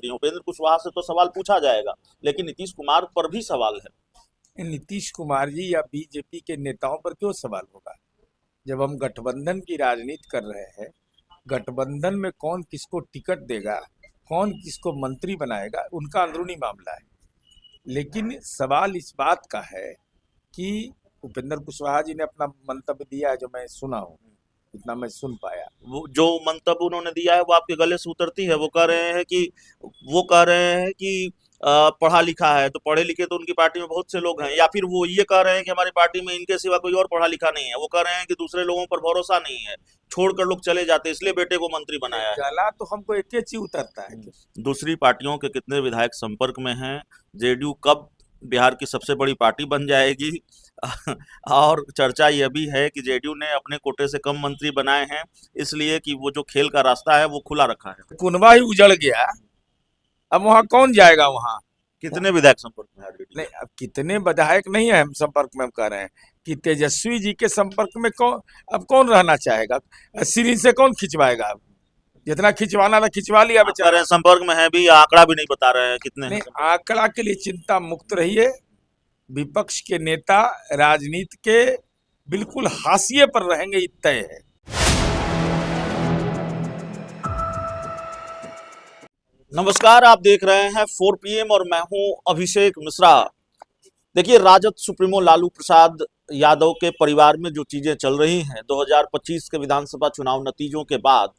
मंत्री हैं। उपेंद्र कुशवाहा से तो सवाल पूछा जाएगा, लेकिन नीतीश कुमार पर भी सवाल है। नीतीश कुमार जी या बीजेपी के नेताओं पर क्यों सवाल होगा? जब हम गठबंधन की राजनीति कर रहे हैं, गठबंधन में कौन किसको टिकट देगा, कौन किसको मंत्री बनाएगा, उनका अंदरूनी मामला है। लेकिन सवाल इस बात का है कि उपेंद्र कुशवाहा जी ने अपना मंतव्य दिया है, जो मैं सुना हूँ, इतना मैं सुन पाया। वो जो मंतव्य उन्होंने दिया है वो आपके गले से उतरती है। वो कह रहे हैं कि पढ़ा लिखा है, तो पढ़े लिखे तो उनकी पार्टी में बहुत से लोग हैं, या फिर वो ये कह रहे हैं कि हमारी पार्टी में इनके सिवा कोई और पढ़ा लिखा नहीं है। वो कह रहे हैं कि दूसरे लोगों पर भरोसा नहीं है, छोड़कर लोग चले जाते, इसलिए बेटे को मंत्री बनाया है। गला तो हमको एक ही चीज उतरता है कि दूसरी पार्टियों के कितने विधायक संपर्क में हैं? जेडीयू कब बिहार की सबसे बड़ी पार्टी बन जाएगी? और चर्चा यह भी है कि जेडीयू ने अपने कोटे से कम मंत्री बनाए हैं, इसलिए कि वो जो खेल का रास्ता है वो खुला रखा है। कुनबा ही उजड़ गया, अब वहां कौन जाएगा? वहां कितने विधायक संपर्क में है जेडीयू? नहीं, अब कितने विधायक नहीं है हम संपर्क में, हम कह रहे हैं कि तेजस्वी जी के संपर्क में कौन, अब कौन रहना चाहेगा? सीरीज से कौन खिंचवाएगा? अब जितना खिंचवाना था खिंचवा लिया आप कह बेचारा। रहे हैं संपर्क में है भी, आंकड़ा भी नहीं बता रहे हैं कितने हैं नहीं, संपर्क आंकड़ा के लिए चिंता मुक्त रहिए। विपक्ष के नेता राजनीति के बिल्कुल हाशिए पर रहेंगे, ये तय है। में। नमस्कार, आप देख रहे हैं 4 PM और मैं हूं अभिषेक मिश्रा। देखिए, राजद सुप्रीमो लालू प्रसाद यादव के परिवार में जो चीजें चल रही हैं 2025 के विधानसभा चुनाव नतीजों के बाद,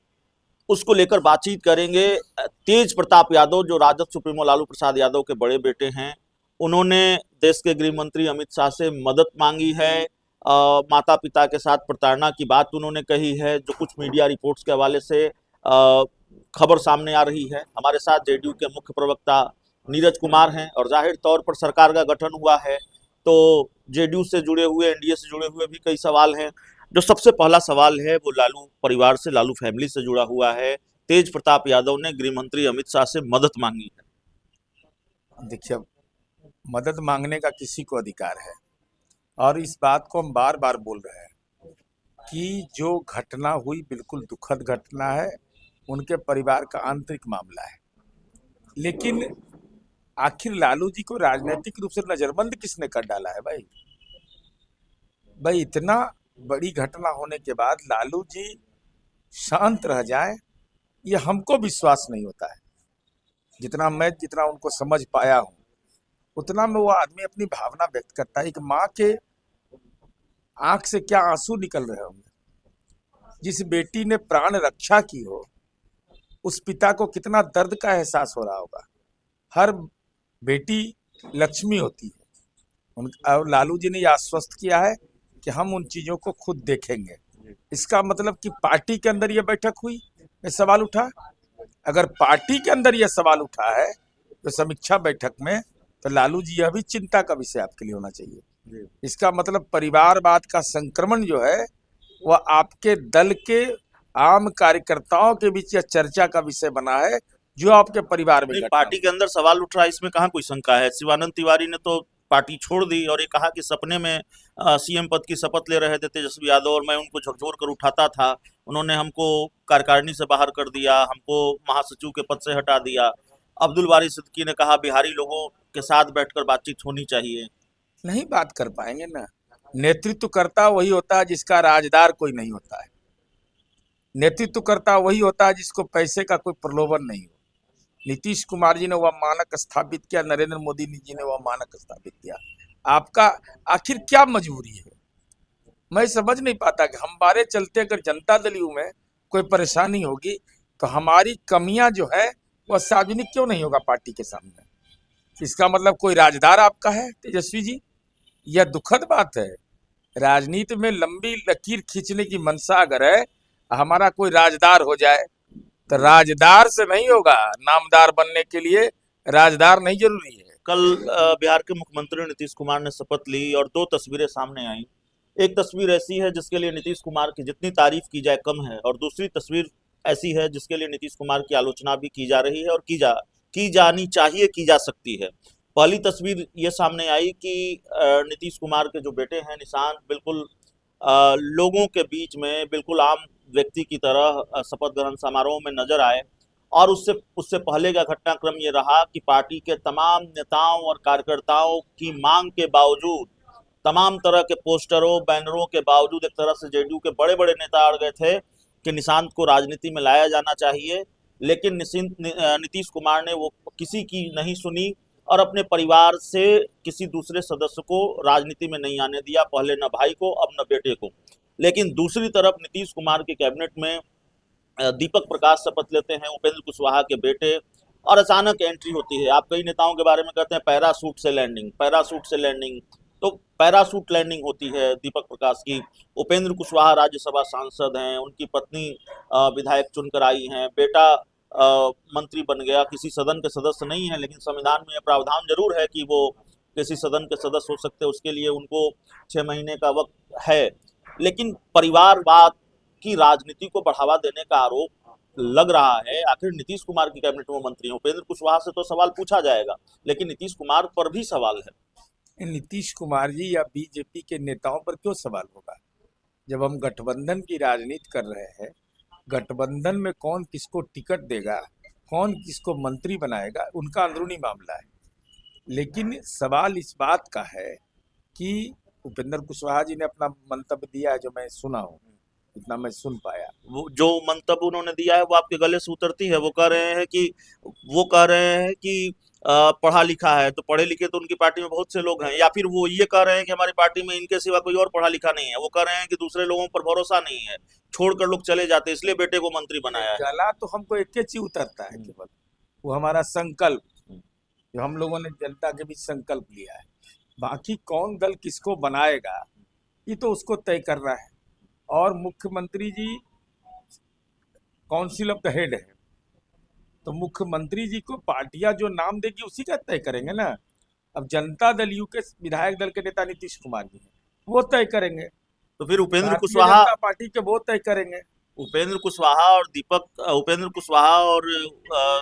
उसको लेकर बातचीत करेंगे। तेज प्रताप यादव जो राजद सुप्रीमो लालू प्रसाद यादव के बड़े बेटे हैं, उन्होंने देश के गृह मंत्री अमित शाह से मदद मांगी है। माता पिता के साथ प्रताड़ना की बात उन्होंने कही है, जो कुछ मीडिया रिपोर्ट्स के हवाले से खबर सामने आ रही है। हमारे साथ जेडीयू के मुख्य प्रवक्ता नीरज कुमार हैं, और जाहिर तौर पर सरकार का गठन हुआ है तो जेडीयू से जुड़े हुए, एनडीए से जुड़े हुए भी कई सवाल हैं। जो सबसे पहला सवाल है वो लालू परिवार से, लालू फैमिली से जुड़ा हुआ है। तेज प्रताप यादव ने गृह मंत्री अमित शाह से मदद मांगी है। देखिए, मदद मांगने का किसी को अधिकार है, और इस बात को हम बार बार बोल रहे हैं कि जो घटना हुई बिल्कुल दुखद घटना है, उनके परिवार का आंतरिक मामला है। लेकिन आखिर लालू जी को राजनीतिक रूप से नजरबंद किसने कर डाला है भाई? भाई, इतना बड़ी घटना होने के बाद लालू जी शांत रह जाए, ये हमको विश्वास नहीं होता है। जितना उनको समझ पाया हूँ, उतना में वो आदमी अपनी भावना व्यक्त करता है। एक माँ के आंख से क्या आंसू निकल रहे होंगे। जिस बेटी ने प्राण रक्षा की हो, उस पिता को कितना दर्द का एहसास हो रहा होगा। हर बेटी लक्ष्मी होती है। और लालू जी ने यह आश्वस्त किया है कि हम उन चीजों को खुद देखेंगे। इसका मतलब कि पार्टी के अंदर यह बैठक हुई, ये सवाल उठा। अगर पार्टी के अंदर यह सवाल उठा है तो समीक्षा बैठक में, तो लालू जी यह भी चिंता का विषय आपके लिए होना चाहिए। इसका मतलब परिवारवाद का संक्रमण जो है वह आपके दल के आम कार्यकर्ताओं के बीच यह चर्चा का विषय बना है, जो आपके परिवार में पार्टी के अंदर सवाल उठ रहा है, इसमें कहाँ कोई शंका है। शिवानंद तिवारी ने तो पार्टी छोड़ दी और ये कहा कि सपने में सीएम पद की शपथ ले रहे थे तेजस्वी यादव, और मैं उनको झकझोर कर उठाता था। उन्होंने हमको कार्यकारिणी से बाहर कर दिया, हमको महासचिव के पद से हटा दिया। अब्दुल बारी सिद्दीकी ने कहा बिहारी लोगों के साथ बैठकर बातचीत होनी चाहिए। नहीं बात कर पाएंगे ना। नेतृत्व करता वही होता है जिसका राजदार कोई नहीं होता है। नेतृत्व करता वही होता है जिसको पैसे का कोई प्रलोभन नहीं हो। नीतीश कुमार जी ने वह मानक स्थापित किया, नरेंद्र मोदी जी ने वह मानक स्थापित किया। आपका आखिर क्या मजबूरी है? मैं समझ नहीं पाता कि हमारे चलते अगर जनता दल यू में कोई परेशानी होगी तो हमारी कमियां जो है वह सार्वजनिक क्यों नहीं होगा पार्टी के सामने? इसका मतलब कोई राजदार आपका है तेजस्वी जी? यह दुखद बात है। राजनीति में लंबी लकीर खींचने की मंशा अगर है, हमारा कोई राजदार हो जाए, तो राजदार से नहीं होगा। नामदार बनने के लिए राजदार नहीं जरूरी है। कल बिहार के मुख्यमंत्री नीतीश कुमार ने शपथ ली और 2 तस्वीरें सामने आई। एक तस्वीर ऐसी है जिसके लिए नीतीश कुमार की जितनी तारीफ की जाए कम है, और दूसरी तस्वीर ऐसी है जिसके लिए नीतीश कुमार की आलोचना भी की जा रही है, और की जानी चाहिए, की जा सकती है। पहली तस्वीर ये सामने आई कि नीतीश कुमार के जो बेटे हैं निशांत, बिल्कुल लोगों के बीच में बिल्कुल आम व्यक्ति की तरह शपथ ग्रहण समारोह में नजर आए, और उससे उससे पहले का घटनाक्रम ये रहा कि पार्टी के तमाम नेताओं और कार्यकर्ताओं की मांग के बावजूद, तमाम तरह के पोस्टरों बैनरों के बावजूद एक तरह से जेडीयू के बड़े बड़े नेता अड़ गए थे कि निशांत को राजनीति में लाया जाना चाहिए, लेकिन नीतीश कुमार ने वो किसी की नहीं सुनी और अपने परिवार से किसी दूसरे सदस्य को राजनीति में नहीं आने दिया, पहले न भाई को अब न बेटे को। लेकिन दूसरी तरफ नीतीश कुमार के कैबिनेट में दीपक प्रकाश शपथ लेते हैं, उपेंद्र कुशवाहा के बेटे, और अचानक एंट्री होती है। आप कई नेताओं के बारे में कहते हैं पैरासूट से लैंडिंग, पैरासूट से लैंडिंग, तो पैरासूट लैंडिंग होती है दीपक प्रकाश की। उपेंद्र कुशवाहा राज्यसभा सांसद हैं, उनकी पत्नी विधायक चुनकर आई हैं, बेटा मंत्री बन गया, किसी सदन के सदस्य नहीं है, लेकिन संविधान में यह प्रावधान जरूर है कि वो किसी सदन के सदस्य हो सकते हैं, उसके लिए उनको 6 महीने का वक्त है। लेकिन परिवारवाद की राजनीति को बढ़ावा देने का आरोप लग रहा है। आखिर नीतीश कुमार की कैबिनेट में मंत्री हैं, उपेंद्र कुशवाहा से तो सवाल पूछा जाएगा, लेकिन नीतीश कुमार पर भी सवाल है। नीतीश कुमार जी या बीजेपी के नेताओं पर क्यों सवाल होगा? जब हम गठबंधन की राजनीति कर रहे हैं, गठबंधन में कौन किसको टिकट देगा, कौन किसको मंत्री बनाएगा, उनका अंदरूनी मामला है। लेकिन सवाल इस बात का है कि उपेंद्र कुशवाहा जी ने अपना मंतव्य दिया है, जो मैं सुना हूँ, इतना मैं सुन पाया। वो जो मंतव्य उन्होंने दिया है वो आपके गले से उतरती है। वो कह रहे हैं कि पढ़ा लिखा है, तो पढ़े लिखे तो उनकी पार्टी में बहुत से लोग हैं, या फिर वो ये कह रहे हैं कि हमारी पार्टी में इनके सिवा कोई और पढ़ा लिखा नहीं है। वो कह रहे हैं कि दूसरे लोगों पर भरोसा नहीं है, छोड़कर लोग चले जाते, इसलिए बेटे को मंत्री बनाया है। गला तो हमको एक चीज उतरता है केवल, वो हमारा संकल्प, जो हम लोगों ने जनता के बीच संकल्प लिया है। बाकी कौन दल किसको बनाएगा ये तो उसको तय कर रहा है, और मुख्यमंत्री जी काउंसिल ऑफ द हेड है, तो मुख्यमंत्री जी को पार्टियां जो नाम देगी उसी का तय करेंगे ना। अब जनता दल यू के विधायक दल के नेता नीतीश कुमार जी हैं, वो तय करेंगे, तो फिर उपेंद्र भारतीय कुशवाहा जनता पार्टी के वो तय करेंगे। उपेंद्र कुशवाहा और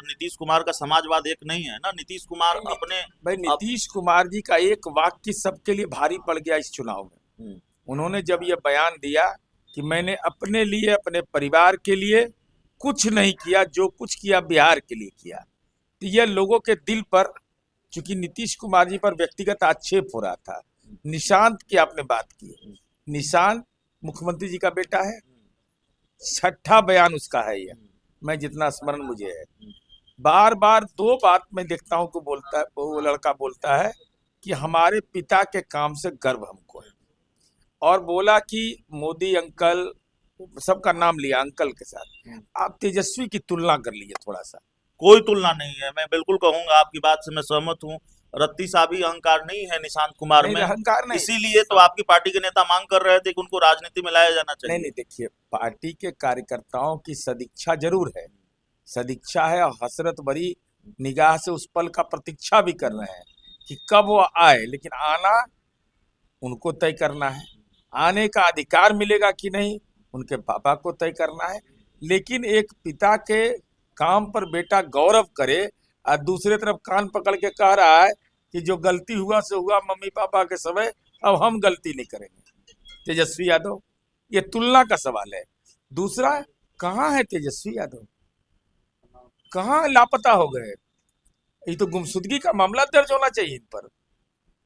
नीतीश कुमार का समाजवाद एक नहीं है ना। नीतीश कुमार अपने भाई नीतीश कुमार जी का एक वाक्य सबके लिए भारी पड़ गया इस चुनाव में। उन्होंने जब ये बयान दिया कि मैंने अपने लिए, अपने परिवार के लिए कुछ नहीं किया, जो कुछ किया बिहार के लिए किया, तो यह लोगों के दिल पर, चूंकि नीतीश कुमार जी पर व्यक्तिगत आक्षेप हो रहा था। निशांत की आपने बात की, निशांत मुख्यमंत्री जी का बेटा है, 6ठा बयान उसका है यह, मैं जितना स्मरण मुझे है। बार बार 2 बात मैं देखता हूँ को बोलता है, वो लड़का बोलता है कि हमारे पिता के काम से गर्व हमको है, और बोला कि मोदी अंकल, सबका नाम लिया अंकल के साथ। आप तेजस्वी की तुलना कर लीजिए थोड़ा सा। कोई तुलना नहीं है, मैं बिल्कुल कहूंगा, आपकी बात से मैं सहमत हूँ। रत्ती सा भी अहंकार नहीं है निशांत कुमार में, अहंकार नहीं, इसीलिए तो आपकी पार्टी के नेता मांग कर रहे थे कि उनको राजनीति में लाया जाना चाहिए। नहीं, देखिए, पार्टी के कार्यकर्ताओं की सदिच्छा जरूर है, सदिच्छा है, और हसरत भरी निगाह से उस पल का प्रतीक्षा भी कर रहे हैं कि कब वो आए, लेकिन आना उनको तय करना है। आने का अधिकार मिलेगा कि नहीं उनके पापा को तय करना है। लेकिन एक पिता के काम पर बेटा गौरव करे, और दूसरे तरफ कान पकड़ के कह रहा है कि जो गलती हुआ सो हुआ, मम्मी पापा के समय, अब हम गलती नहीं करेंगे। तेजस्वी यादव, ये तुलना का सवाल है। दूसरा, कहाँ है तेजस्वी यादव, कहाँ लापता हो गए? ये तो गुमशुदगी का मामला दर्ज होना चाहिए इन पर,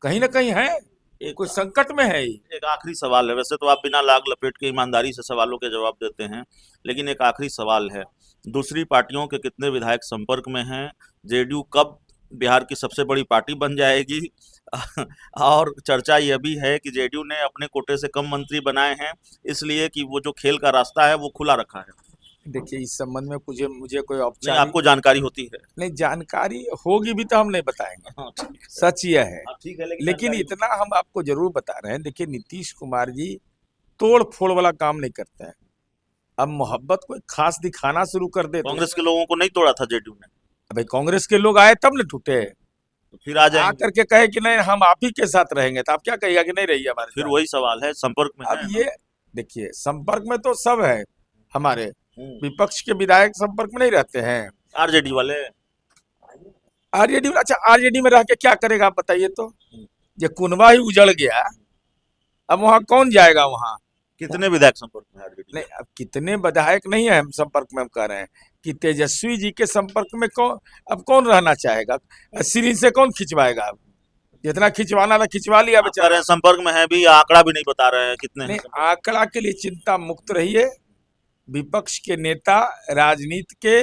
कहीं ना कहीं है, कोई संकट में है। एक आखिरी सवाल है, वैसे तो आप बिना लाग लपेट के ईमानदारी से सवालों के जवाब देते हैं, लेकिन एक आखिरी सवाल है, दूसरी पार्टियों के कितने विधायक संपर्क में हैं? जेडीयू कब बिहार की सबसे बड़ी पार्टी बन जाएगी? और चर्चा यह भी है कि जेडीयू ने अपने कोटे से कम मंत्री बनाए हैं, इसलिए कि वो जो खेल का रास्ता है वो खुला रखा है। देखिए, इस संबंध में मुझे कोई नहीं, औपचारिक आपको जानकारी होती है? नहीं, जानकारी होगी भी तो हम नहीं बताएंगे। हाँ, ठीक है। सच यह है, ठीक है, लेकिन इतना हम आपको जरूर बता रहे हैं। देखिए, नीतीश कुमार जी तोड़ फोड़ वाला काम नहीं करते हैं। अब मोहब्बत कोई खास दिखाना शुरू कर दे, कांग्रेस के लोगों को नहीं तोड़ा था जेडीयू ने? भाई कांग्रेस के लोग आए तब न टूटे, तो फिर आ जाएंगे, आकर के कहे कि नहीं हम आप ही के साथ रहेंगे, तो आप क्या कहिएगा कि नहीं रहिए हमारे फिर साथ? वही सवाल है, संपर्क में अब है। ये देखिए, संपर्क में तो सब है, हमारे विपक्ष के विधायक संपर्क में नहीं रहते हैं। आरजेडी वाले, आरजेडी, अच्छा आरजेडी में रह के क्या करेगा आप बताइए तो? ये कुनवा ही उजड़ गया, अब वहां कौन जाएगा? वहां कितने विधायक संपर्क में आरजेडी? नहीं, अब कितने विधायक नहीं है हम संपर्क में, हम कह रहे हैं कि तेजस्वी जी के संपर्क में कौन रहना चाहेगा? सिरिंज से कौन खिंचवाएगा? अब जितना खिंचवाना था खिंचवा लिया आप कह बेचारा। रहे हैं संपर्क में है भी, आंकड़ा भी नहीं बता रहे हैं कितने हैं नहीं, संपर्क। आंकड़ा के लिए चिंता मुक्त रहिए। विपक्ष के नेता राजनीति के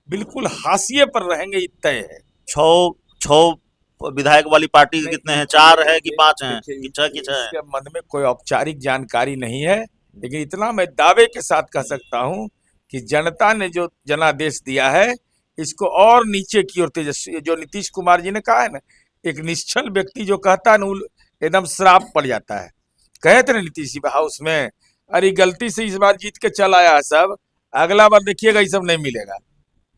बिल्कुल हाशिए पर रहेंगे, ये तय है। छह विधायक वाली पार्टी नहीं, कितने हैं? 4 है कि 5 हैं देखिए, कि 6 की 6 है? इसके मन में कोई औपचारिक जानकारी नहीं है, लेकिन इतना मैं दावे के साथ कह सकता हूं कि जनता ने जो जनादेश दिया है, इसको और नीचे की ओर तेजस्वी, जो नीतीश कुमार जी ने कहा है ना, एक निश्चल व्यक्ति जो कहता है ना, एकदम श्राप पड़ जाता है। कहे थे ना नीतीश जी हाउस में, अरे गलती से इस बार जीत के चल आया है सब, अगला बार देखिएगा ये सब नहीं मिलेगा।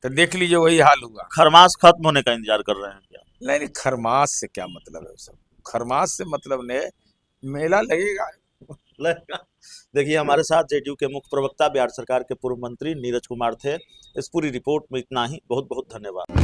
तो देख लीजिए वही हाल हुआ। खरमास खत्म होने का इंतजार कर रहे हैं क्या? नहीं, खरमास से क्या मतलब है? सब खरमास से मतलब ने मेला लगेगा। देखिए, हमारे साथ जेडीयू के मुख्य प्रवक्ता, बिहार सरकार के पूर्व मंत्री नीरज कुमार थे। इस पूरी रिपोर्ट में इतना ही। बहुत बहुत धन्यवाद।